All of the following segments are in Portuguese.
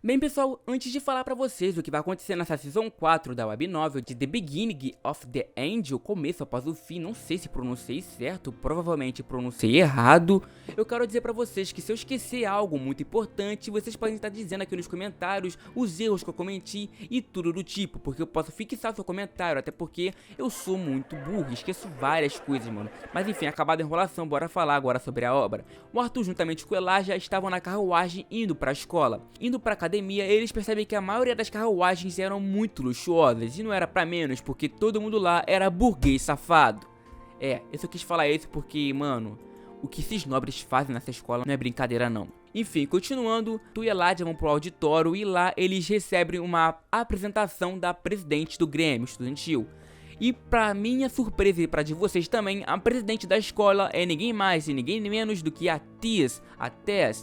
Bem pessoal, antes de falar pra vocês o que vai acontecer nessa Season 4 da web novel de The Beginning of the End, o começo após o fim, não sei se pronunciei certo, provavelmente pronunciei errado, eu quero dizer pra vocês que se eu esquecer algo muito importante, vocês podem estar dizendo aqui nos comentários os erros que eu cometi e tudo do tipo, porque eu posso fixar o seu comentário, até porque eu sou muito burro, esqueço várias coisas, mano. Mas enfim, acabada a enrolação, bora falar agora sobre a obra. O Arthur juntamente com o Elijah estavam na carruagem indo pra escola. Indo pra academia, eles percebem que a maioria das carruagens eram muito luxuosas, e não era pra menos, porque todo mundo lá era burguês safado. Eu só quis falar isso porque, mano, o que esses nobres fazem nessa escola não é brincadeira não. Enfim, continuando, Tu e Elijah vão pro auditório e lá eles recebem uma apresentação da presidente do Grêmio Estudantil. E pra minha surpresa e pra de vocês também, a presidente da escola é ninguém mais e ninguém menos do que a Tess,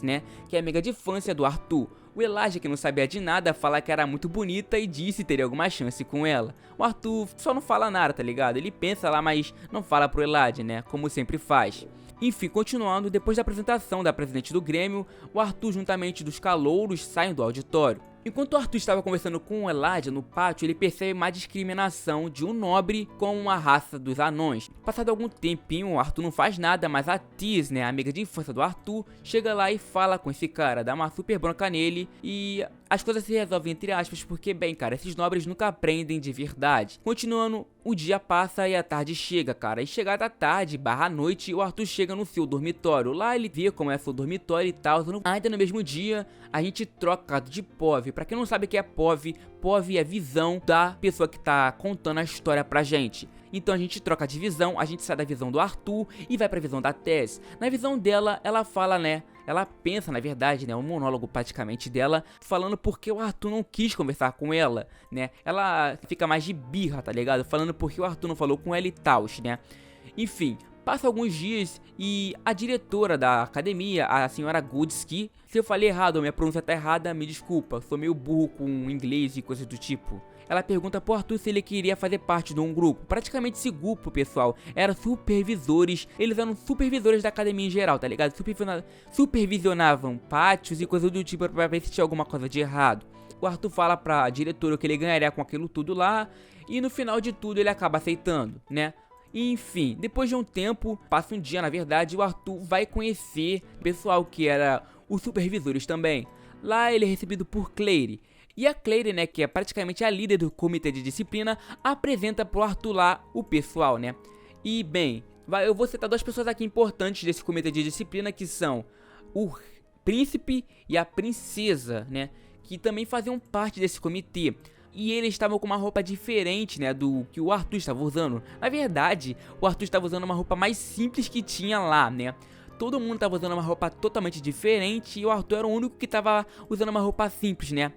né, que é amiga de infância do Arthur. O Elijah, que não sabia de nada, fala que era muito bonita e disse teria alguma chance com ela. O Arthur só não fala nada, tá ligado? Ele pensa lá, mas não fala pro Elijah, né, como sempre faz. Enfim, continuando, depois da apresentação da presidente do Grêmio, o Arthur juntamente dos calouros saem do auditório. Enquanto o Arthur estava conversando com o Elijah no pátio, ele percebe uma discriminação de um nobre com a raça dos anões. Passado algum tempinho, o Arthur não faz nada, mas a Tess, né, a amiga de infância do Arthur, chega lá e fala com esse cara, dá uma super bronca nele e as coisas se resolvem entre aspas, porque bem, cara, esses nobres nunca aprendem de verdade. Continuando, o dia passa e a tarde chega, cara, e chegada a tarde, barra noite, o Arthur chega no seu dormitório. Lá ele vê como é seu dormitório e tal. Ainda no mesmo dia, a gente troca de POV. Pra quem não sabe o que é POV, POV é visão da pessoa que tá contando a história pra gente. Então a gente troca de visão, a gente sai da visão do Arthur e vai pra visão da Tess. Na visão dela, ela fala, né, ela pensa na verdade, né, um monólogo praticamente dela, falando porque o Arthur não quis conversar com ela, né. Ela fica mais de birra, tá ligado? Falando porque o Arthur não falou com ela e tal, né. Enfim, passa alguns dias e a diretora da academia, a senhora Goodsky, se eu falei errado ou minha pronúncia tá errada, me desculpa, sou meio burro com inglês e coisas do tipo. Ela pergunta pro Arthur se ele queria fazer parte de um grupo. Praticamente esse grupo, pessoal, eram supervisores. Eles eram supervisores da academia em geral, tá ligado? Supervisionavam pátios e coisas do tipo pra ver se tinha alguma coisa de errado. O Arthur fala pra diretora que ele ganharia com aquilo tudo lá. E no final de tudo ele acaba aceitando, né? Enfim, depois de um tempo, passa um dia na verdade, o Arthur vai conhecer o pessoal que era os supervisores também. Lá ele é recebido por Claire. E a Claire, né, que é praticamente a líder do comitê de disciplina, apresenta pro Arthur lá o pessoal, né. E bem, eu vou citar duas pessoas aqui importantes desse comitê de disciplina, que são o príncipe e a princesa, né, que também faziam parte desse comitê. E eles estavam com uma roupa diferente, né, do que o Arthur estava usando. Na verdade, o Arthur estava usando uma roupa mais simples que tinha lá, né. Todo mundo estava usando uma roupa totalmente diferente e o Arthur era o único que estava usando uma roupa simples, né,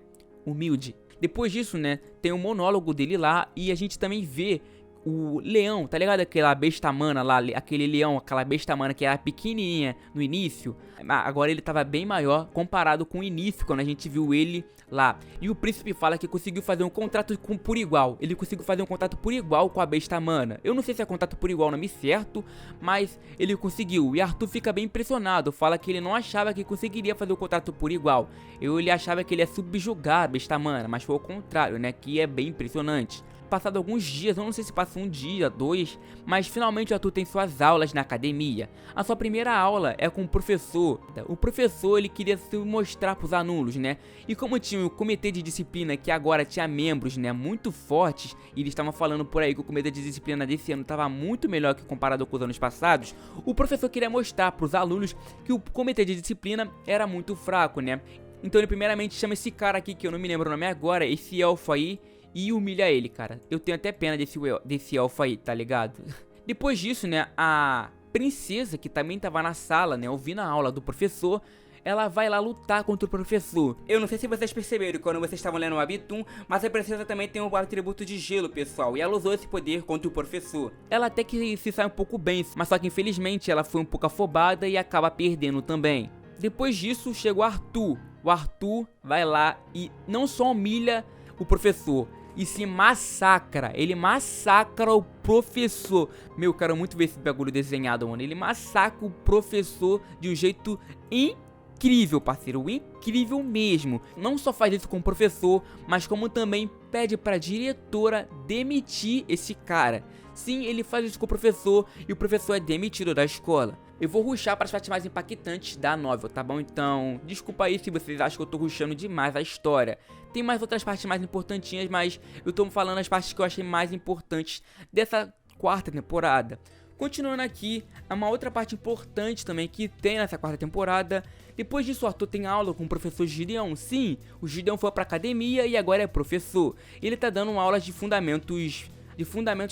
humilde. Depois disso, né, tem um monólogo dele lá e a gente também vê o leão, tá ligado? Aquela besta mana lá, aquele leão, aquela besta mana que era pequenininha no início. Agora ele tava bem maior comparado com o início, quando a gente viu ele lá. E o príncipe fala que conseguiu fazer um contrato por igual. Ele conseguiu fazer um contrato por igual com a besta mana. Eu não sei se é contrato por igual o nome certo, mas ele conseguiu. E Arthur fica bem impressionado, fala que ele não achava que conseguiria fazer o contrato por igual. Ele achava que ele ia subjugar a besta mana, mas foi o contrário, né? Que é bem impressionante. Passado alguns dias, eu não sei se passa um dia, dois, mas finalmente o Arthur tem suas aulas na academia. A sua primeira aula é com o professor. O professor, ele queria se mostrar pros alunos, né? E como tinha o comitê de disciplina, que agora tinha membros, né, muito fortes, e eles estavam falando por aí que o comitê de disciplina desse ano estava muito melhor que comparado com os anos passados, o professor queria mostrar pros alunos que o comitê de disciplina era muito fraco, né? Então ele primeiramente chama esse cara aqui, que eu não me lembro o nome agora, esse elfo aí, e humilha ele, cara. Eu tenho até pena desse elfo aí, tá ligado? Depois disso, né, a princesa, que também tava na sala, né, ouvindo a aula do professor, ela vai lá lutar contra o professor. Eu não sei se vocês perceberam quando vocês estavam lendo o Webtoon, mas a princesa também tem um atributo de gelo, pessoal, e ela usou esse poder contra o professor. Ela até que se sai um pouco bem, mas só que infelizmente ela foi um pouco afobada e acaba perdendo também. Depois disso, chega o Arthur. O Arthur vai lá e não só humilha o professor, e se massacra. Ele massacra o professor. Meu, quero muito ver esse bagulho desenhado, mano. Ele massacra o professor de um jeito incrível. incrível, parceiro, incrível mesmo. Não só faz isso com o professor, mas como também pede pra diretora demitir esse cara. Sim, ele faz isso com o professor e o professor é demitido da escola. Eu vou rushar para as partes mais impactantes da novel, tá bom? Então, desculpa aí se vocês acham que eu tô rushando demais a história. Tem mais outras partes mais importantinhas, mas eu tô falando as partes que eu achei mais importantes dessa quarta temporada. Continuando aqui, há uma outra parte importante também que tem nessa quarta temporada. Depois disso, o Arthur tem aula com o professor Gideon. Sim, o Gideon foi pra academia e agora é professor. Ele tá dando aulas de fundamentos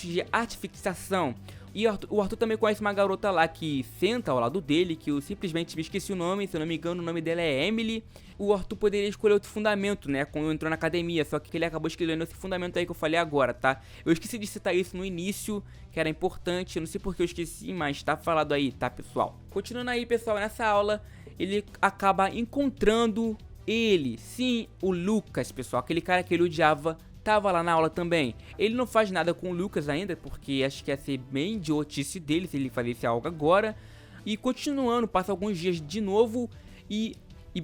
de arte fixação. E o Arthur também conhece uma garota lá que senta ao lado dele, que eu simplesmente me esqueci o nome, se eu não me engano o nome dela é Emily. O Arthur poderia escolher outro fundamento, né, quando entrou na academia, só que ele acabou escolhendo esse fundamento aí que eu falei agora, tá? Eu esqueci de citar isso no início, que era importante, eu não sei porque eu esqueci, mas tá falado aí, tá, pessoal? Continuando aí, pessoal, nessa aula, ele acaba encontrando ele, sim, o Lucas, pessoal, aquele cara que ele odiava. Tava lá na aula também. Ele não faz nada com o Lucas ainda, porque acho que ia ser bem idiotice dele se ele fizesse algo agora. E continuando, passa alguns dias de novo e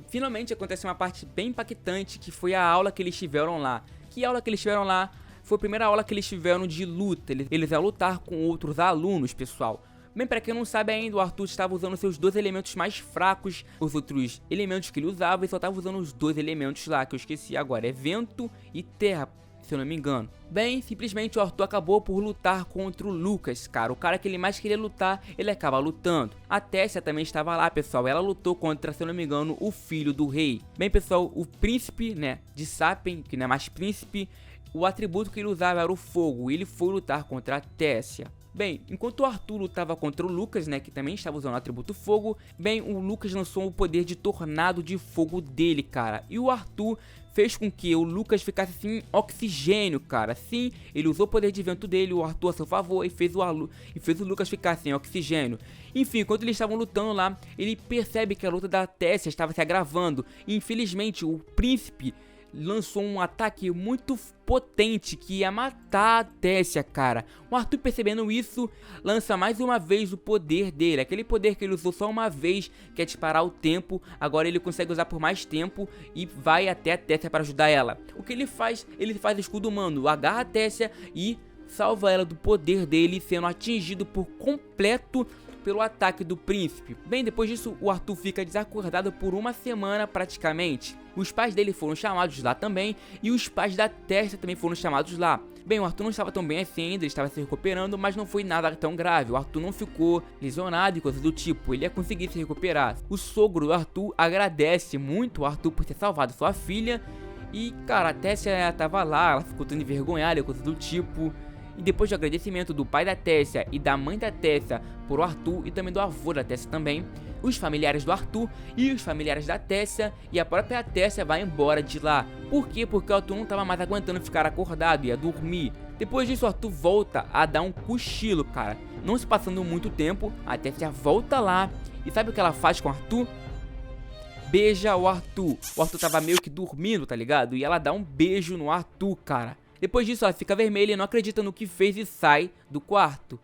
finalmente acontece uma parte bem impactante, que foi a aula que eles tiveram lá. Que aula que eles tiveram lá? Foi a primeira aula que eles tiveram de luta. Eles iam lutar com outros alunos, pessoal. Bem, pra quem não sabe ainda, o Arthur estava usando seus dois elementos mais fracos. Os outros elementos que ele usava, ele só estava usando os dois elementos lá, que eu esqueci agora. É vento e terra, se eu não me engano. Bem, simplesmente o Arthur acabou por lutar contra o Lucas, cara. O cara que ele mais queria lutar, ele acaba lutando. A Tessia também estava lá, pessoal. Ela lutou contra, se eu não me engano, o filho do rei. Bem, pessoal, o príncipe, né, de Sapen, que não é mais príncipe, o atributo que ele usava era o fogo. E ele foi lutar contra a Tessia. Bem, enquanto o Arthur lutava contra o Lucas, né, que também estava usando o atributo fogo, bem, o Lucas lançou o poder de tornado de fogo dele, cara. E o Arthur fez com que o Lucas ficasse sem oxigênio, cara. Sim, ele usou o poder de vento dele, o Arthur a seu favor, e fez o Lucas ficar sem oxigênio. Enfim, enquanto eles estavam lutando lá, ele percebe que a luta da Tessia estava se agravando. E infelizmente, o príncipe lançou um ataque muito potente que ia matar a Tessia, cara. O Arthur, percebendo isso, lança mais uma vez o poder dele. Aquele poder que ele usou só uma vez, que é disparar o tempo. Agora ele consegue usar por mais tempo e vai até a Tessia para ajudar ela. O que ele faz? Ele faz escudo humano, agarra a Tessia e salva ela do poder dele, sendo atingido por completo pelo ataque do príncipe. Bem, depois disso, o Arthur fica desacordado por uma semana praticamente. Os pais dele foram chamados lá também, e os pais da Tessia também foram chamados lá. Bem, o Arthur não estava tão bem assim ainda, ele estava se recuperando, mas não foi nada tão grave. O Arthur não ficou lesionado e coisas do tipo, ele ia conseguir se recuperar. O sogro do Arthur agradece muito o Arthur por ter salvado sua filha, e cara, a Tessia estava lá, ela ficou toda envergonhada e coisas do tipo. E depois do agradecimento do pai da Tessia e da mãe da Tessia por Arthur e também do avô da Tessia também, os familiares do Arthur e os familiares da Tessia e a própria Tessia vai embora de lá. Por quê? Porque o Arthur não estava mais aguentando ficar acordado, ia dormir. Depois disso, o Arthur volta a dar um cochilo, cara. Não se passando muito tempo, a Tessia volta lá e sabe o que ela faz com o Arthur? Beija o Arthur. O Arthur tava meio que dormindo, tá ligado? E ela dá um beijo no Arthur, cara. Depois disso, ela fica vermelha e não acredita no que fez e sai do quarto.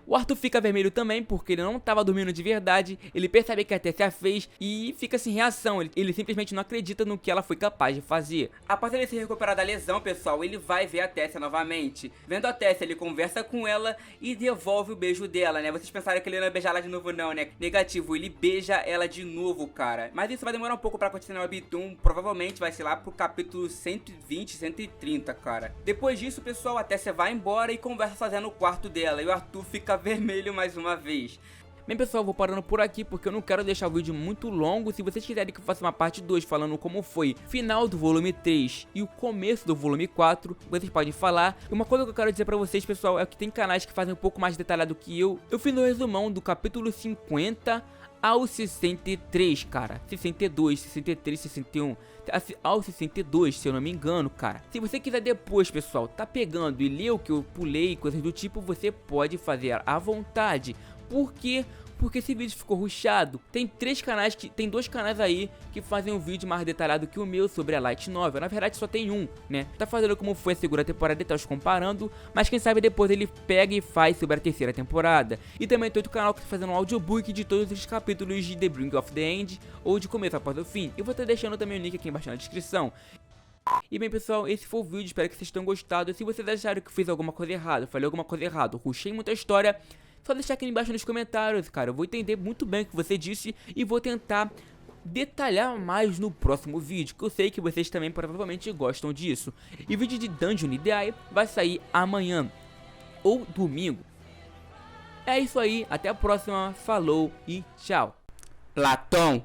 O Arthur fica vermelho também porque ele não estava dormindo de verdade, ele percebe que a Tessia fez e fica sem reação, ele simplesmente não acredita no que ela foi capaz de fazer. Após ele se recuperar da lesão, pessoal, ele vai ver a Tessia novamente. Vendo a Tessia, ele conversa com ela e devolve o beijo dela, né? Vocês pensaram que ele não ia beijar ela de novo não, né? Negativo, ele beija ela de novo, cara. Mas isso vai demorar um pouco pra acontecer no Webtoon, provavelmente vai ser lá pro capítulo 120, 130, cara. Depois disso, pessoal, a Tessia vai embora e conversa sozinha no quarto dela e o Arthur fica vermelho mais uma vez. Bem, pessoal, vou parando por aqui porque eu não quero deixar o vídeo muito longo. Se vocês quiserem que eu faça uma parte 2 falando como foi o final do volume 3 e o começo do volume 4, vocês podem falar. E uma coisa que eu quero dizer pra vocês, pessoal, é que tem canais que fazem um pouco mais detalhado que eu. Eu fiz um resumão do capítulo 50 ao 63, cara. 62, 63, 61... ao 62, se eu não me engano, cara. Se você quiser depois, pessoal, tá pegando e ler o que eu pulei, coisas do tipo, você pode fazer à vontade. Por quê? porque esse vídeo ficou rushado. Tem dois canais aí que fazem um vídeo mais detalhado que o meu sobre a Light Novel. Na verdade só tem um, né? Tá fazendo como foi a segunda temporada e tá os comparando, mas quem sabe depois ele pega e faz sobre a terceira temporada. E também tem outro canal que tá fazendo um audiobook de todos os capítulos de The Brink of the End ou de Começo após o Fim. Eu vou estar deixando também o link aqui embaixo na descrição. E bem pessoal, esse foi o vídeo, espero que vocês tenham gostado. Se vocês acharam que eu fiz alguma coisa errada, falei alguma coisa errada, rushei muita história, só deixar aqui embaixo nos comentários, cara. Eu vou entender muito bem o que você disse e vou tentar detalhar mais no próximo vídeo, que eu sei que vocês também provavelmente gostam disso. E o vídeo de Dungeon Ideia vai sair amanhã ou domingo. É isso aí, até a próxima, falou e tchau. Latão!